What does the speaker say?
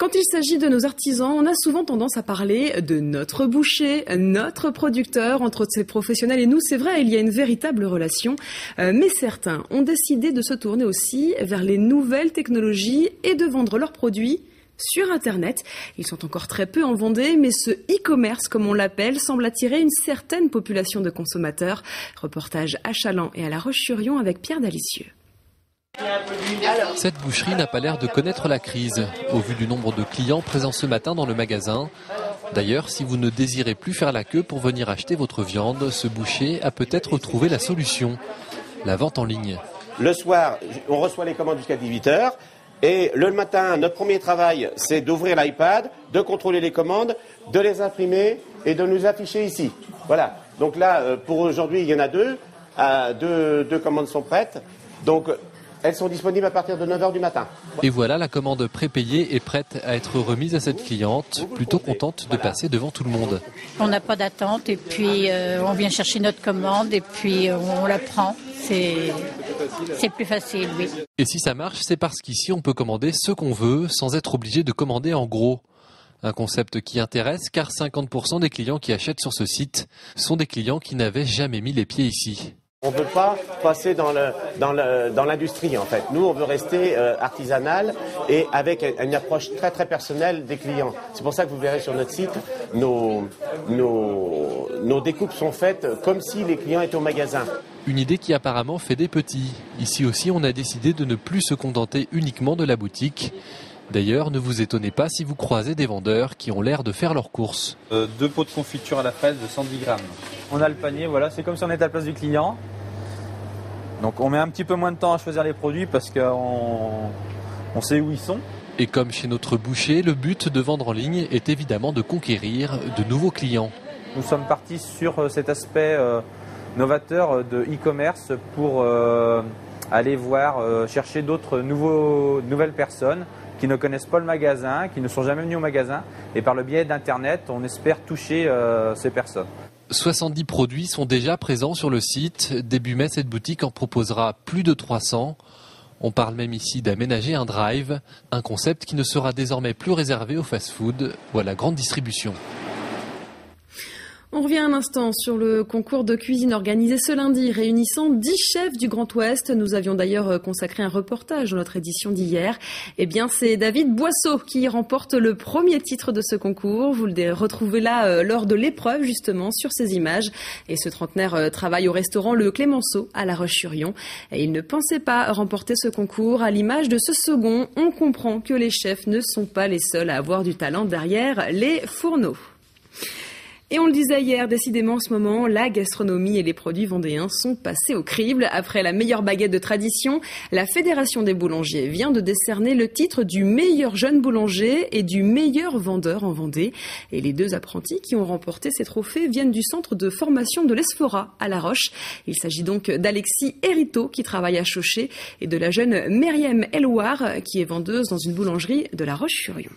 Quand il s'agit de nos artisans, on a souvent tendance à parler de notre boucher, notre producteur. Entre ces professionnels et nous, c'est vrai, il y a une véritable relation. Mais certains ont décidé de se tourner aussi vers les nouvelles technologies et de vendre leurs produits sur Internet. Ils sont encore très peu en Vendée, mais ce e-commerce, comme on l'appelle, semble attirer une certaine population de consommateurs. Reportage à Challans et à La Roche-sur-Yon avec Pierre Dalicieux. Cette boucherie n'a pas l'air de connaître la crise, au vu du nombre de clients présents ce matin dans le magasin. D'ailleurs, si vous ne désirez plus faire la queue pour venir acheter votre viande, ce boucher a peut-être trouvé la solution, la vente en ligne. Le soir, on reçoit les commandes jusqu'à 18h. Et le matin, notre premier travail, c'est d'ouvrir l'iPad, de contrôler les commandes, de les imprimer et de nous afficher ici. Voilà. Donc là, pour aujourd'hui, il y en a deux. Deux commandes sont prêtes. Donc, elles sont disponibles à partir de 9h du matin. Et voilà, la commande prépayée est prête à être remise à cette cliente, plutôt contente de passer devant tout le monde. On n'a pas d'attente et puis on vient chercher notre commande et puis on la prend. C'est plus facile, oui. Et si ça marche, c'est parce qu'ici on peut commander ce qu'on veut sans être obligé de commander en gros. Un concept qui intéresse car 50% des clients qui achètent sur ce site sont des clients qui n'avaient jamais mis les pieds ici. On ne veut pas passer dans l'industrie en fait. Nous, on veut rester artisanal et avec une approche très très personnelle des clients. C'est pour ça que vous verrez sur notre site, nos découpes sont faites comme si les clients étaient au magasin. Une idée qui apparemment fait des petits. Ici aussi, on a décidé de ne plus se contenter uniquement de la boutique. D'ailleurs, ne vous étonnez pas si vous croisez des vendeurs qui ont l'air de faire leurs courses. 2 pots de confiture à la fraise de 110 grammes. On a le panier, voilà, c'est comme si on était à la place du client. Donc on met un petit peu moins de temps à choisir les produits parce qu'on sait où ils sont. Et comme chez notre boucher, le but de vendre en ligne est évidemment de conquérir de nouveaux clients. Nous sommes partis sur cet aspect novateur de e-commerce pour aller voir, chercher d'autres nouvelles personnes qui ne connaissent pas le magasin, qui ne sont jamais venus au magasin. Et par le biais d'Internet, on espère toucher ces personnes. 70 produits sont déjà présents sur le site. Début mai, cette boutique en proposera plus de 300. On parle même ici d'aménager un drive, un concept qui ne sera désormais plus réservé au fast-food ou à la grande distribution. On revient un instant sur le concours de cuisine organisé ce lundi, réunissant 10 chefs du Grand Ouest. Nous avions d'ailleurs consacré un reportage dans notre édition d'hier. Eh bien, c'est David Boisseau qui remporte le premier titre de ce concours. Vous le retrouvez là lors de l'épreuve, justement, sur ces images. Et ce trentenaire travaille au restaurant Le Clémenceau à La Roche-sur-Yon. Et il ne pensait pas remporter ce concours. À l'image de ce second, on comprend que les chefs ne sont pas les seuls à avoir du talent derrière les fourneaux. Et on le disait hier, décidément en ce moment, la gastronomie et les produits vendéens sont passés au crible. Après la meilleure baguette de tradition, la Fédération des boulangers vient de décerner le titre du meilleur jeune boulanger et du meilleur vendeur en Vendée. Et les 2 apprentis qui ont remporté ces trophées viennent du centre de formation de l'Esfora à La Roche. Il s'agit donc d'Alexis Hériteau qui travaille à Chauchet et de la jeune Myriam Elouard qui est vendeuse dans une boulangerie de La Roche-sur-Yon.